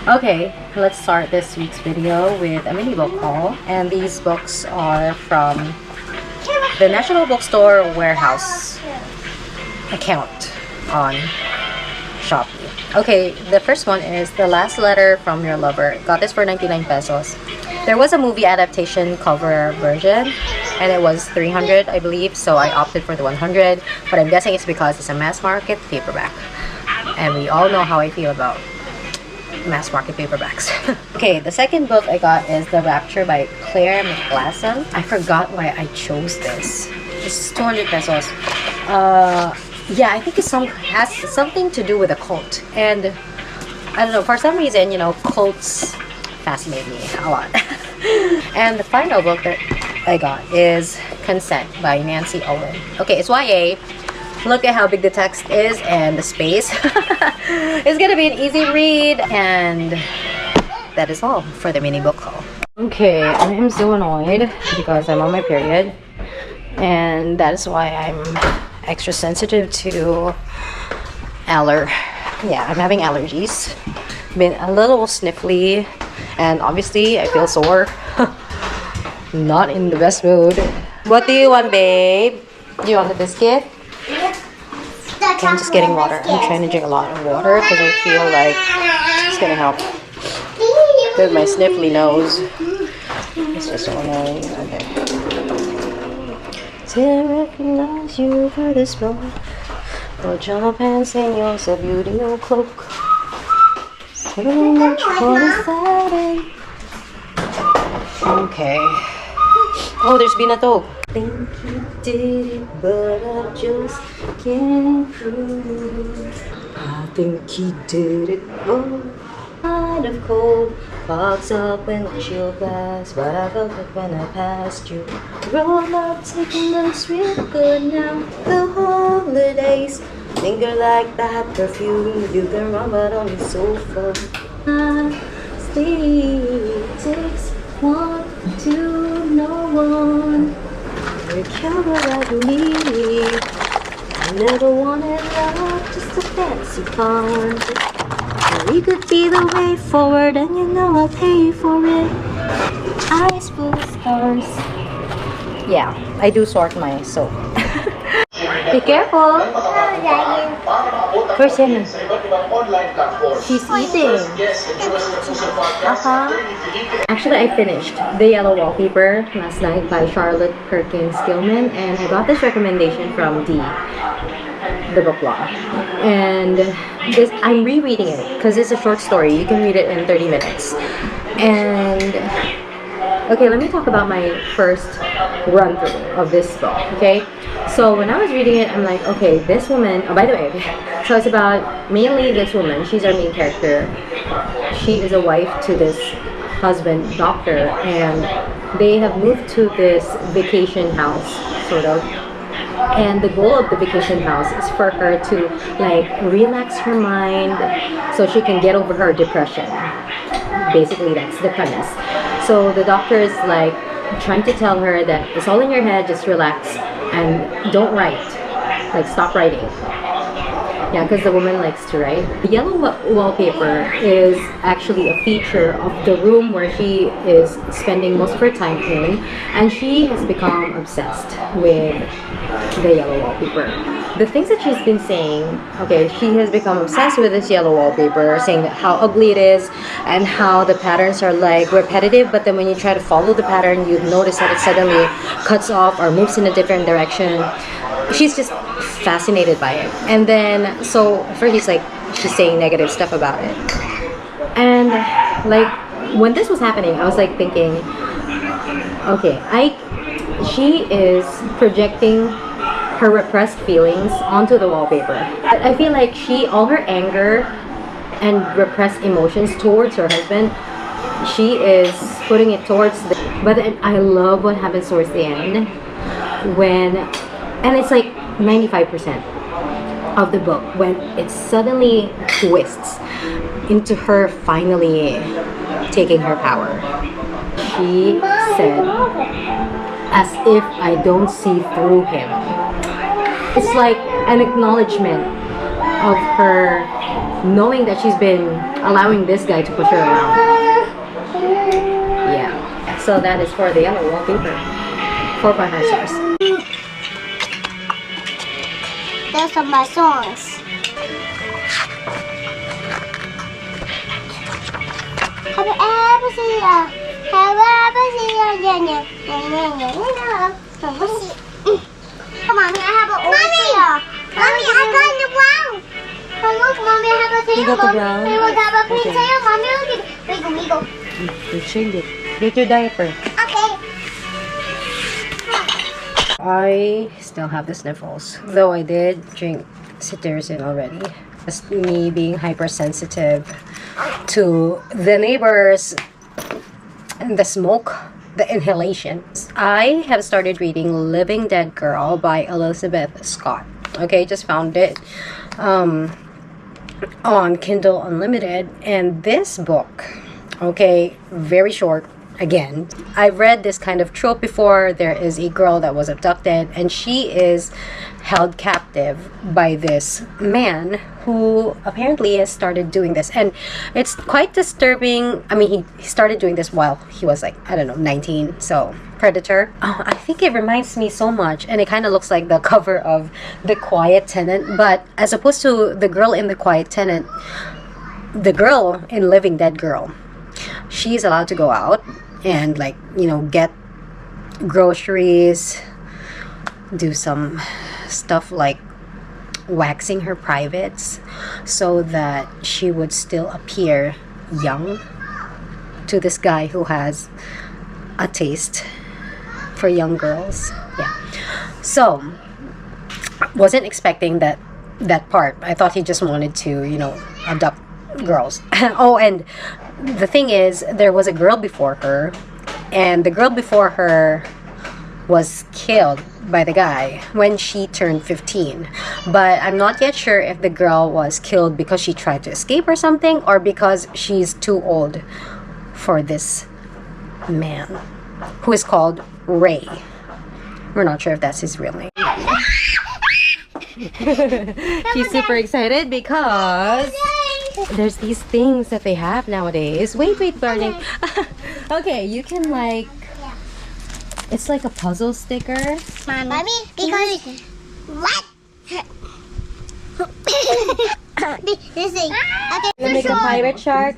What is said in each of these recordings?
Okay, let's start this week's video with a mini book haul. And these books are from the National Bookstore Warehouse account on Shopee. Okay, the first one is The Last Letter from Your Lover. Got this for 99 pesos. There was a movie adaptation cover version and it was 300, I believe, so I opted for the 100, but I'm guessing it's because it's a mass market paperback. And we all know how I feel about mass market paperbacks. Okay, the second book I got is The Rapture by Claire McGlasson. I forgot why I chose this. It's 200 pesos. Yeah, I think it has something to do with a cult. And I don't know, for some reason, you know, cults fascinate me a lot. And the final book that I got is Consent by Nancy Ohlin. Okay, it's YA. Look at how big the text is and the space. It's gonna be an easy read, and that is all for the mini book haul. Okay, I am so annoyed because I'm on my period, and that is why I'm extra sensitive to yeah, I'm having allergies. Been a little sniffly, and obviously I feel sore. Not in the best mood. What do you want, babe? Do you want a biscuit? Okay, I'm just getting water. I'm trying to drink a lot of water because I feel like it's gonna help with my sniffly nose. It's just so annoying. Okay. To recognize you for this moment. Go jump and sing your so beautiful cloak. So much for the Saturday. Okay. Oh, there's binatog. Think you did it, but I just can't prove. I think he did it wrong. Kind of cold, fogs up when the chill passed, but I felt it when I passed you. Roll up, taking us real good now. The holidays linger like that perfume. You can run, but only so far. Sleep takes one to no one. You care what you need. I never wanted love, just a fancy car. We could be the way forward, and you know I'll pay for it. Eyes full of stars. Yeah, I do sort my soap. Be careful. Where's Henry? She's eating. Actually, I finished The Yellow Wallpaper last night by Perkins Gilman, and I got this recommendation from the book blog. And I'm rereading it because it's a short story. You can read it in 30 minutes. And okay, let me talk about my first run through of this book. Okay, so when I was reading it, I'm like, okay, this woman. Oh, by the way, so it's about mainly this woman. She's our main character. She is a wife to this husband, doctor, and they have moved to this vacation house, sort of. And the goal of the vacation house is for her to like relax her mind so she can get over her depression. Basically, that's the premise. So the doctor is like trying to tell her that it's all in your head, just relax and don't write. Like, stop writing. Yeah, because the woman likes to write. The yellow wallpaper is actually a feature of the room where she is spending most of her time in, and she has become obsessed with the yellow wallpaper. The things that she's been saying, okay, she has become obsessed with this yellow wallpaper, saying that how ugly it is and how the patterns are like repetitive, but then when you try to follow the pattern, you notice that it suddenly cuts off or moves in a different direction. She's just fascinated by it. And then, so first she's saying negative stuff about it. And like, when this was happening, I was like thinking, okay, she is projecting her repressed feelings onto the wallpaper. I feel like all her anger and repressed emotions towards her husband, she is putting it towards but I love what happens towards the end and it's like 95% of the book when it suddenly twists into her finally taking her power. She said, as if I don't see through him. It's like an acknowledgement of her knowing that she's been allowing this guy to push her around. Yeah. So that is for the yellow wallpaper. 4.5 stars. Those are my songs. Happy ever Come on, I have an overseer. Mommy, I got the brown. Oh, look, Mommy, I have a tail. You got the brown? I have a pink tail. Mommy, look at it. Wiggle. You change it. Get your diaper. Okay. I still have the sniffles, though I did drink cetirizine already. Just me being hypersensitive to the neighbors and the smoke, the inhalation. I have started reading Living Dead Girl by Elizabeth Scott. Okay, just found it on Kindle Unlimited, and this book, okay, very short. Again, I've read this kind of trope before. There is a girl that was abducted and she is held captive by this man who apparently has started doing this, and it's quite disturbing. I mean, he started doing this while he was like, I don't know, 19, so predator. Oh, I think it reminds me so much, and it kind of looks like the cover of The Quiet Tenant, but as opposed to the girl in The Quiet Tenant, the girl in Living Dead Girl, she's allowed to go out and, like, you know, get groceries, do some stuff like waxing her privates so that she would still appear young to this guy who has a taste for young girls. Yeah. So, wasn't expecting that part. I thought he just wanted to, you know, abduct girls. Oh, and the thing is, there was a girl before her, and the girl before her was killed by the guy when she turned 15. But I'm not yet sure if the girl was killed because she tried to escape or something, or because she's too old for this man, who is called Ray. We're not sure if that's his real name. She's super excited because there's these things that they have nowadays. Wait, darling. Okay, you can, like, it's like a puzzle sticker. Mommy, because what? This thing. Okay. You make a pirate shark.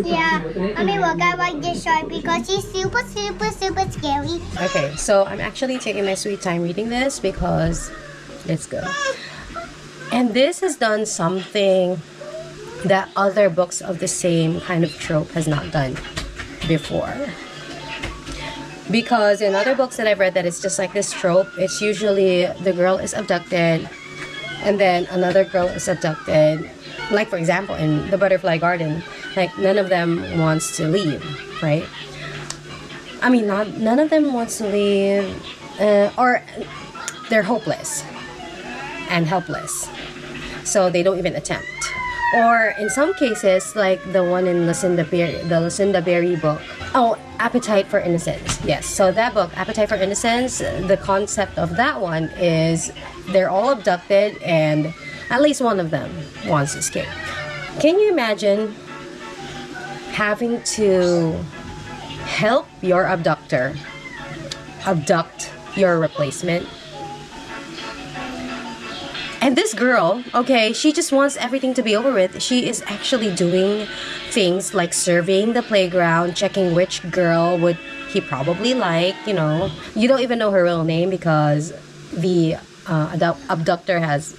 Yeah. Mommy, look, I like this shark because he's super scary. Okay, so I'm actually taking my sweet time reading this because it's good. And this has done something that other books of the same kind of trope has not done before. Because in other books that I've read that it's just like this trope, it's usually the girl is abducted and then another girl is abducted. Like, for example, in The Butterfly Garden, like, none of them wants to leave, right? I mean, none of them wants to leave, or they're hopeless and helpless, so they don't even attempt. Or in some cases, like the one in the Lucinda Berry book. Oh, Appetite for Innocence. Yes, so that book, Appetite for Innocence, the concept of that one is they're all abducted and at least one of them wants to escape. Can you imagine having to help your abductor abduct your replacement? And this girl, okay, she just wants everything to be over with. She is actually doing things like surveying the playground, checking which girl would he probably like, you know. You don't even know her real name because the abductor has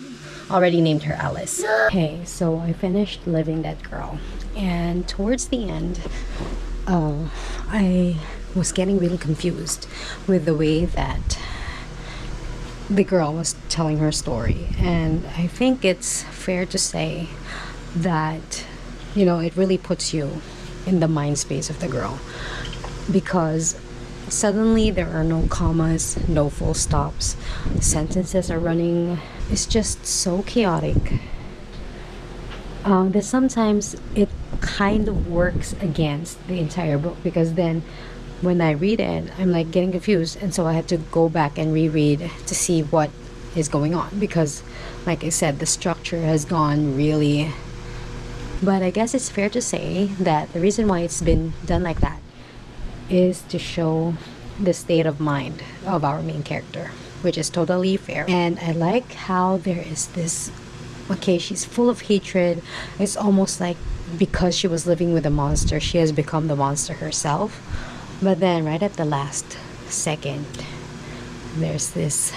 already named her Alice. Okay, so I finished Living Dead Girl. And towards the end, I was getting really confused with the way that the girl was telling her story, and I think it's fair to say that, you know, it really puts you in the mind space of the girl, because suddenly there are no commas, no full stops, sentences are running. It's just so chaotic that sometimes it kind of works against the entire book, because then when I read it, I'm like getting confused, and so I have to go back and reread to see what is going on, because like I said, the structure has gone really But I guess it's fair to say that the reason why it's been done like that is to show the state of mind of our main character, which is totally fair. And I like how there is this, okay, she's full of hatred. It's almost like because she was living with a monster, she has become the monster herself. But then right at the last second, there's this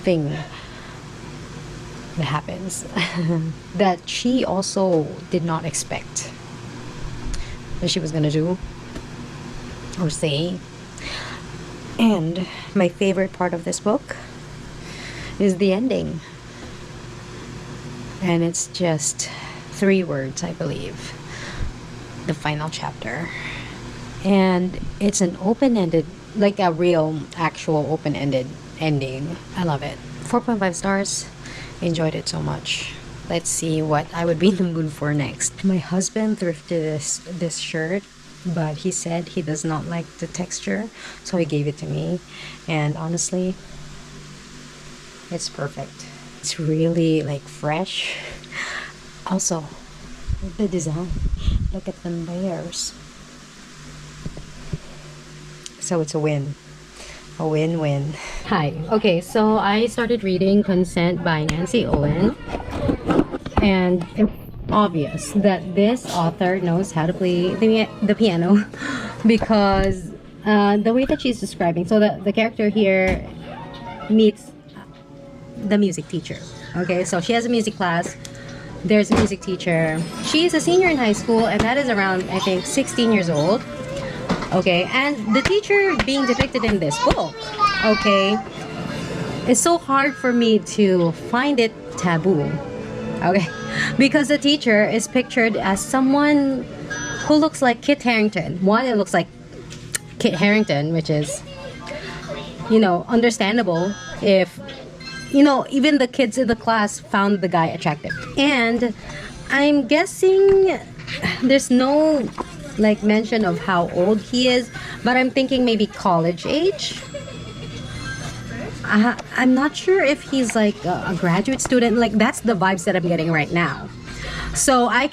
thing that happens that she also did not expect that she was gonna do or say. And my favorite part of this book is the ending, and it's just 3 words, I believe, the final chapter. And it's an open-ended, like a real actual open-ended ending. I love it. 4.5 stars. Enjoyed it so much. Let's see what I would be in the mood for next. My husband thrifted this shirt, but he said he does not like the texture, so he gave it to me. And honestly, it's perfect. It's really like fresh. Also, the design. Look at the layers. So it's a win. A win-win. Hi. Okay, so I started reading Consent by Nancy Ohlin. And it's obvious that this author knows how to play the piano because the way that she's describing, so the character here meets the music teacher. Okay, so she has a music class. There's a music teacher. She's a senior in high school, and that is around, I think, 16 years old. Okay, and the teacher being depicted in this book, okay, it's so hard for me to find it taboo. Okay, because the teacher is pictured as someone who looks like Kit Harington. One, it looks like Kit Harington, which is, you know, understandable if, you know, even the kids in the class found the guy attractive. And I'm guessing there's no like mention of how old he is, but I'm thinking maybe college age. I'm not sure if he's like a graduate student. Like, that's the vibes that I'm getting right now. So I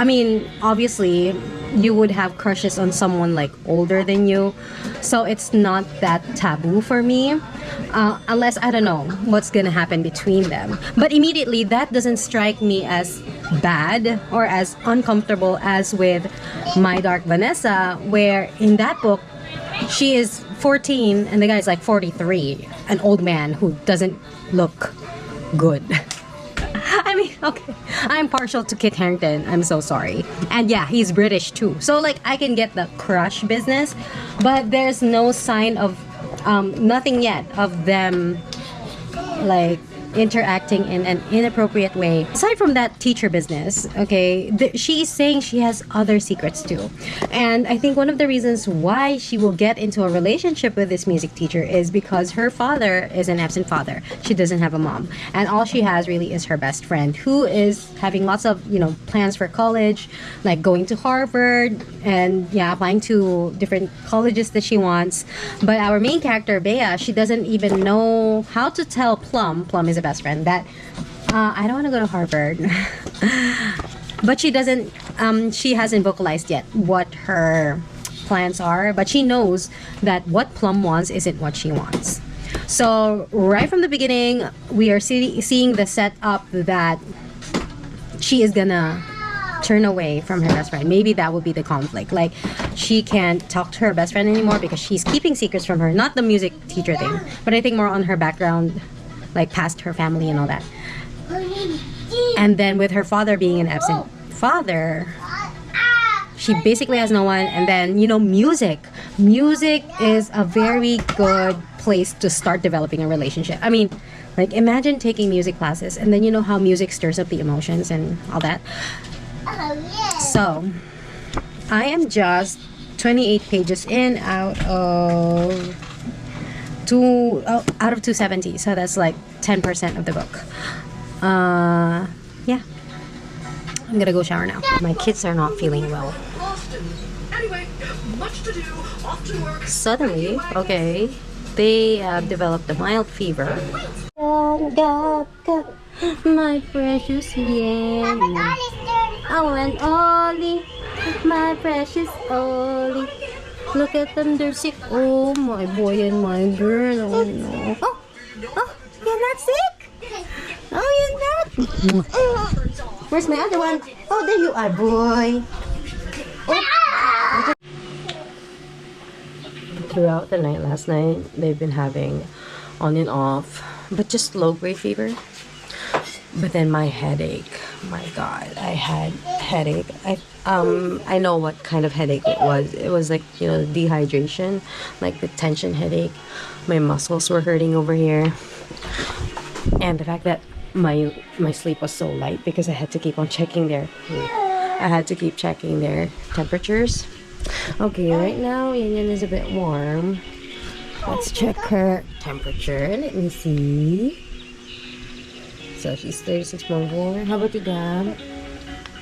mean, obviously you would have crushes on someone like older than you, so it's not that taboo for me, unless I don't know what's gonna happen between them. But immediately that doesn't strike me as bad or as uncomfortable as with My Dark Vanessa, where in that book she is 14 and the guy's like 43, an old man who doesn't look good. I mean, okay, I'm partial to Kit Harington, I'm so sorry. And yeah, he's British too, so like I can get the crush business, but there's no sign of nothing yet of them like interacting in an inappropriate way. Aside from that teacher business, okay, she's saying she has other secrets too. And I think one of the reasons why she will get into a relationship with this music teacher is because her father is an absent father. She doesn't have a mom. And all she has really is her best friend, who is having lots of, you know, plans for college, like going to Harvard and yeah, applying to different colleges that she wants. But our main character, Bea, she doesn't even know how to tell Plum is a best friend, that I don't want to go to Harvard. But she doesn't, she hasn't vocalized yet what her plans are, but she knows that what Plum wants isn't what she wants. So right from the beginning, we are seeing the setup that she is gonna turn away from her best friend. Maybe that would be the conflict. Like, she can't talk to her best friend anymore because she's keeping secrets from her. Not the music teacher thing, but I think more on her background, like past her family and all that. And then with her father being an absent father, she basically has no one. And then, you know, music is a very good place to start developing a relationship. I mean, like, imagine taking music classes and then you know how music stirs up the emotions and all that. So I am just 28 pages in out of 270, so that's like 10% of the book. Yeah, I'm gonna go shower now. My kids are not feeling well. Suddenly, okay, they have developed a mild fever. My precious, yeah. Oh, and Ollie, my precious Ollie. Look at them, they're sick. Oh, my boy and my girl. Oh, no. Oh, you're not sick? Oh, you're not? Where's my other one? Oh, there you are, boy. Oh. Throughout the night last night, they've been having on and off, but just low-grade fever. But then my headache, my God, I had headache. I know what kind of headache it was. It was like, you know, dehydration, like the tension headache. My muscles were hurting over here. And the fact that my sleep was so light because I had to keep on checking their temperatures. Okay, right now Yan Yan is a bit warm. Let's check her temperature. Let me see. So she's 36.4. How about you, Gab?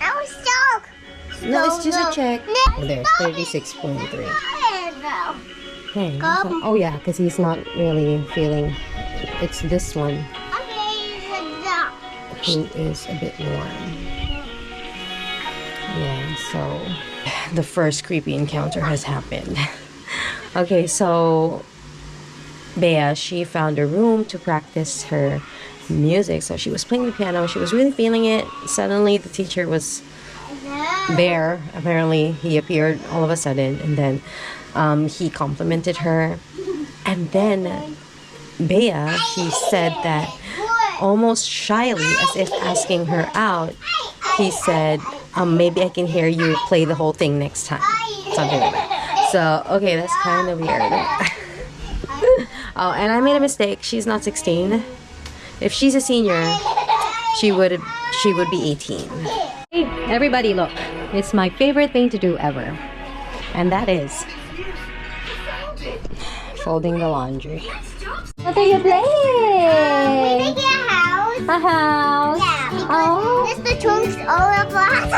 I was stuck. No, it's just a check. Oh, there's 36.3. Okay. So, oh yeah, because he's not really feeling. It's this one who is a bit warm. Yeah. So the first creepy encounter has happened. Okay, so Bea, she found a room to practice her music. So she was playing the piano. She was really feeling it. Suddenly the teacher was there. Apparently he appeared all of a sudden, and then he complimented her. And then Bea, she said that almost shyly, as if asking her out, he said, maybe I can hear you play the whole thing next time. Something like that. So, okay, that's kind of weird. Oh, and I made a mistake. She's not 16. If she's a senior, she would be 18. Hey, everybody, look. It's my favorite thing to do ever. And that is folding the laundry. What are you playing? Making a house. A house. Yeah. Oh. It's the trunks all of us.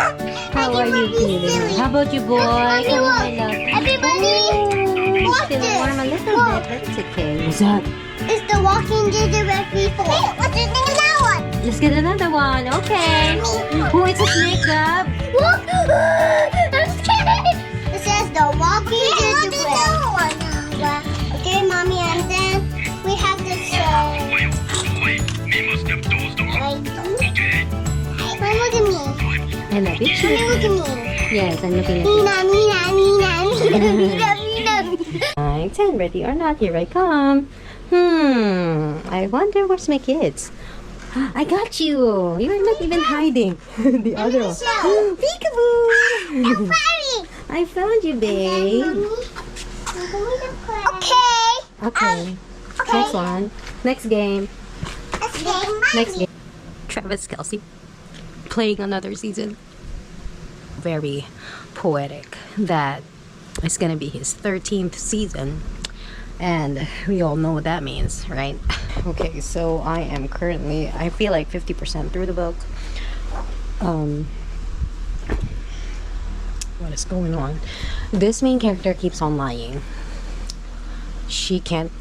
How are you feeling? How about you, boy? Everybody look. Everybody, watch Still this. warm a little Look. bit. That's okay. What's that? It's the walking gingerbread people. Hey, what's the name of that one? Let's get another one. Okay. Who is a snake up? Look! I'm scared! It says the walking gingerbread. Okay, Mommy, and then we have to say... Mommy, look at me. I love you. Mommy, look at me. Yes, I'm looking at you. Nina, Nina, Nina, Nina, Nina, Nina. Right, and ready or not, here I come. I wonder where's my kids. I got you. You're not even hiding. The other one. Peekaboo. I found you, babe. Okay. Okay. Next one. Next game. Next game. Travis Kelce playing another season. Very poetic. That it's gonna be his 13th season. And we all know what that means, right? Okay, so I am currently, I feel like 50% through the book. What is going on? This main character keeps on lying. She can't,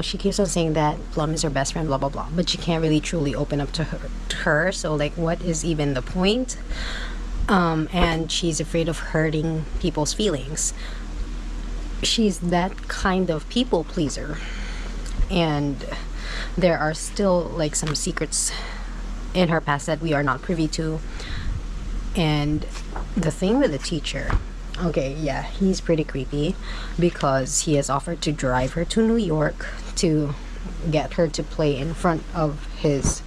she keeps on saying that Plum is her best friend, blah, blah, blah. But she can't really truly open up to her. So, like, what is even the point? And she's afraid of hurting people's feelings. She's that kind of people pleaser, and there are still like some secrets in her past that we are not privy to. And the thing with the teacher, okay, yeah, he's pretty creepy because he has offered to drive her to New York to get her to play in front of his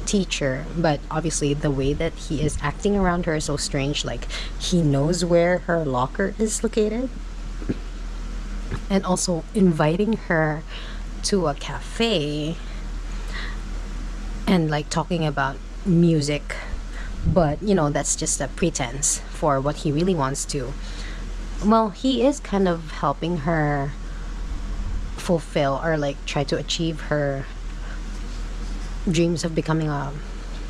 teacher, but obviously the way that he is acting around her is so strange. Like, he knows where her locker is located, and also inviting her to a cafe and like talking about music, but that's just a pretense for what he really wants to. Well, he is kind of helping her fulfill or like try to achieve her dreams of becoming a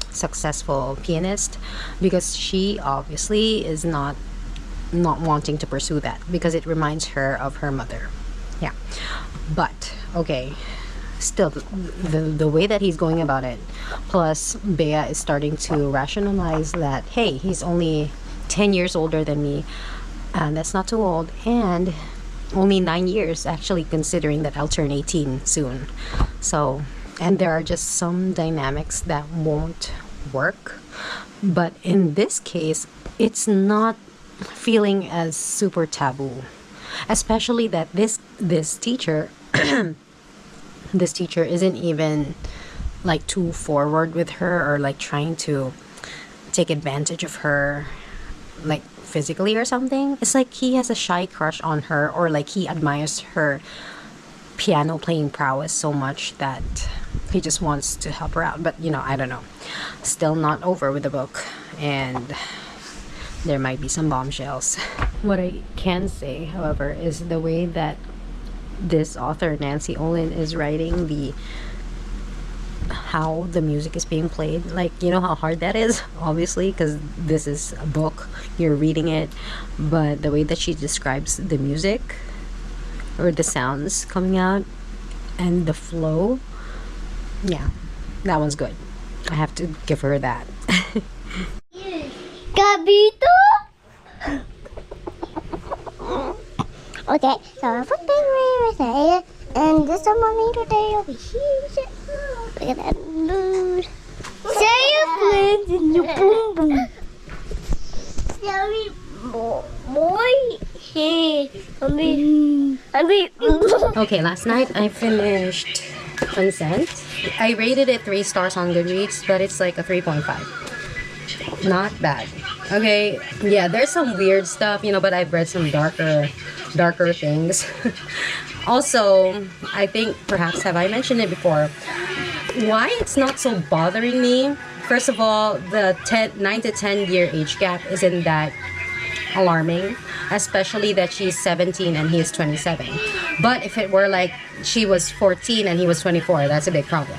successful pianist, because she obviously is not wanting to pursue that because it reminds her of her mother. Yeah. But okay, still, the way that he's going about it, plus Bea is starting to rationalize that, hey, he's only 10 years older than me, and that's not too old, and only 9 years actually, considering that I'll turn 18 soon. So, and there are just some dynamics that won't work, but in this case it's not feeling as super taboo, especially that this teacher this teacher isn't even like too forward with her, or like trying to take advantage of her, like physically or something. It's like he has a shy crush on her, or like he admires her piano playing prowess so much that he just wants to help her out. But I don't know, still not over with the book, and there might be some bombshells. What I can say, however, is the way that this author, Nancy Ohlin, is writing how the music is being played. Like, how hard that is, obviously, because this is a book, you're reading it, but the way that she describes the music, or the sounds coming out, and the flow, yeah, that one's good. I have to give her that. Gabito? Okay, so I put the right there, and this is mommy today over here. Look at that mood. Say your friends in your boom boom. Sorry, boy. Hey, Okay, last night I finished Consent. I rated it 3 stars on Goodreads, but it's like a 3.5. Not bad. Okay, yeah, there's some weird stuff, but I've read some darker things. Also, I think perhaps have I mentioned it before, why it's not so bothering me. First of all, the 9 to 10 year age gap isn't that alarming, especially that she's 17 and he is 27. But if it were like she was 14 and he was 24, that's a big problem.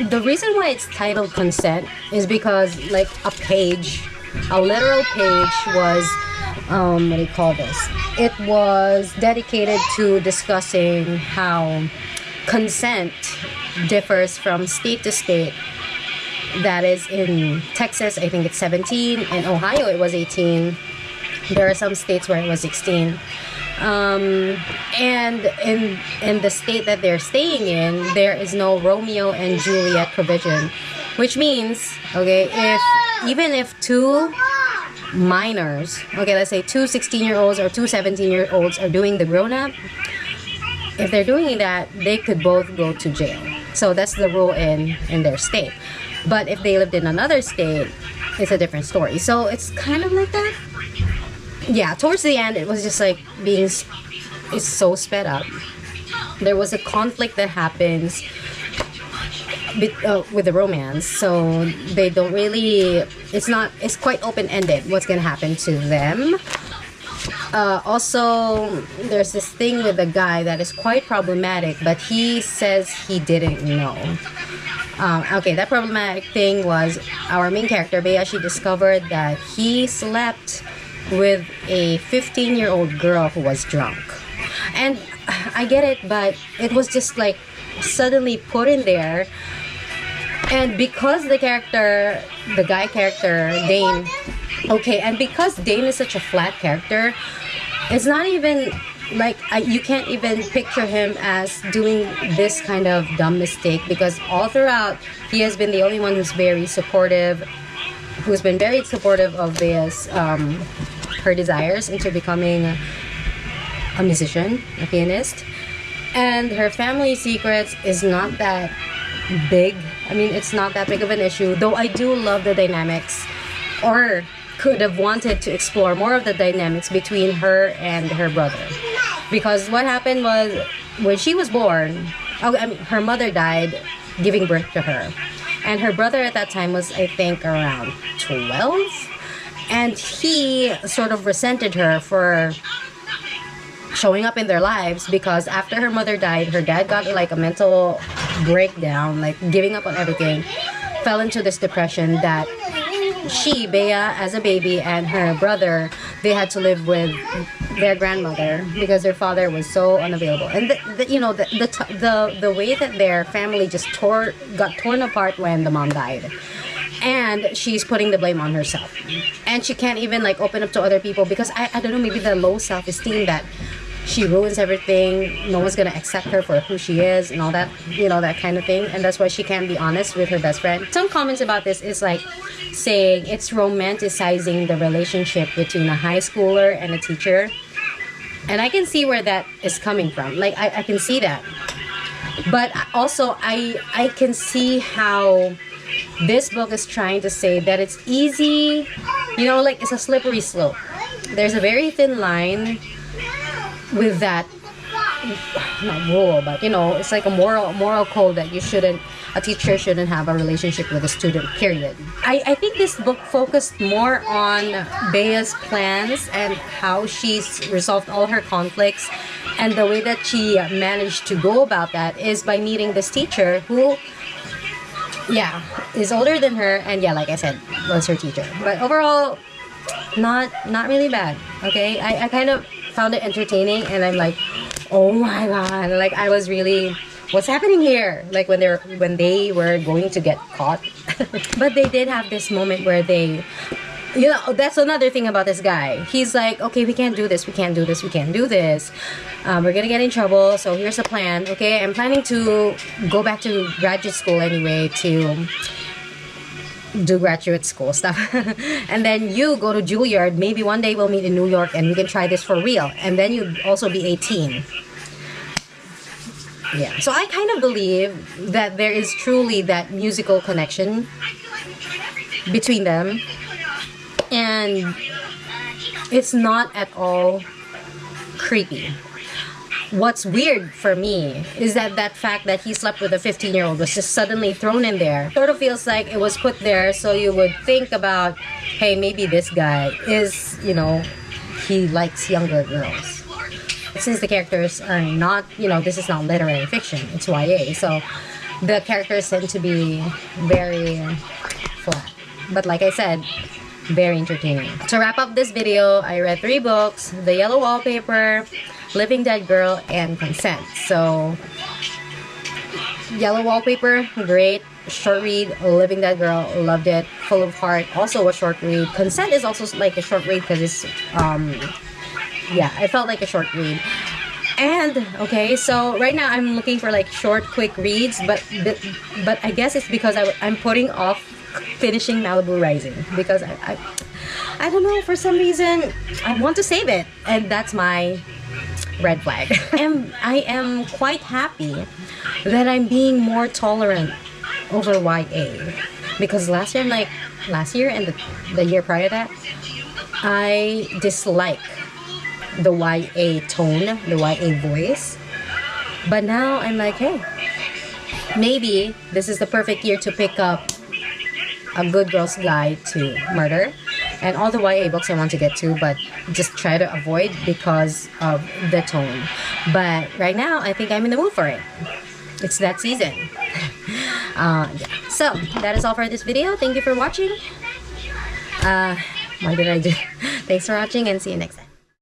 The reason why it's titled Consent is because like a literal page was what do you call this? It was dedicated to discussing how consent differs from state to state. That is, in Texas, I think it's 17. In Ohio, it was 18. There are some states where it was 16. And in the state that they're staying in, there is no Romeo and Juliet provision. Which means, okay, even if two minors, okay, let's say two 16-year-olds or two 17-year-olds are doing the grown-up, if they're doing that, they could both go to jail. So that's the rule in their state. But if they lived in another state, it's a different story. So it's kind of like that. Yeah, towards the end, it was just like it's so sped up. There was a conflict that happens with the romance, so they don't really, it's quite open-ended what's gonna happen to them. Also, there's this thing with the guy that is quite problematic, but he says he didn't know. Okay, that problematic thing was our main character, Bea. She discovered that he slept with a 15-year-old girl who was drunk. And I get it, but it was just like suddenly put in there. And because the guy character, Dane, okay, and because Dane is such a flat character, it's not even like, you can't even picture him as doing this kind of dumb mistake, because all throughout, he has been the only one who's been very supportive of Bea's, her desires into becoming a musician, a pianist. And her family secrets is not that big. I mean, it's not that big of an issue, though I do love the dynamics, or could have wanted to explore more of the dynamics between her and her brother. Because what happened was, when she was born, her mother died giving birth to her. And her brother at that time was, I think, around 12. And he sort of resented her for showing up in their lives, because after her mother died, her dad got like a mental breakdown, like giving up on everything, fell into this depression that she, Bea, as a baby, and her brother they had to live with their grandmother because their father was so unavailable. And the way that their family just got torn apart when the mom died. And she's putting the blame on herself. And she can't even like open up to other people because I don't know, maybe the low self-esteem that she ruins everything, no one's gonna accept her for who she is and all that, that kind of thing. And that's why she can't be honest with her best friend. Some comments about this is like saying it's romanticizing the relationship between a high schooler and a teacher. And I can see where that is coming from. Like I can see that. But also I can see how this book is trying to say that it's easy, like it's a slippery slope. There's a very thin line with that, not rule, but it's like a moral code that a teacher shouldn't have a relationship with a student, period. I think this book focused more on Bea's plans and how she's resolved all her conflicts, and the way that she managed to go about that is by meeting this teacher who is older than her, and like I said, was her teacher. But overall, not really bad. Okay, I kind of found it entertaining, and I'm like, oh my god, like I was really, what's happening here? Like when they were going to get caught. But they did have this moment where they, that's another thing about this guy. He's like, okay, we can't do this, we can't do this, we can't do this. We're gonna get in trouble, so here's a plan. Okay, I'm planning to go back to graduate school anyway to do graduate school stuff. And then you go to Juilliard. Maybe one day we'll meet in New York and we can try this for real. And then you'd also be 18. Yeah, so I kind of believe that there is truly that musical connection between them. And it's not at all creepy. What's weird for me is that fact that he slept with a 15-year-old was just suddenly thrown in there. Sort of feels like it was put there so you would think about, hey, maybe this guy is, he likes younger girls. Since the characters are not, this is not literary fiction, it's YA, so the characters tend to be very flat. But like I said, very entertaining. To wrap up this video, I read 3 books: The Yellow Wallpaper, Living Dead Girl, and Consent. So, Yellow Wallpaper, great. Short read. Living Dead Girl, loved it. Full of Heart, also a short read. Consent is also like a short read because it's, I felt like a short read. And, okay, so right now I'm looking for like short, quick reads, but I guess it's because I'm putting off finishing Malibu Rising because I don't know, for some reason I want to save it, and that's my red flag. I am quite happy that I'm being more tolerant over YA, because last year and the year prior to that, I dislike the YA tone, the YA voice. But now I'm like, hey, maybe this is the perfect year to pick up A Good Girl's Guide to Murder and all the YA books I want to get to, but just try to avoid because of the tone. But right now, I think I'm in the mood for it. It's that season. So, that is all for this video. Thank you for watching. What did I do? Thanks for watching, and see you next time.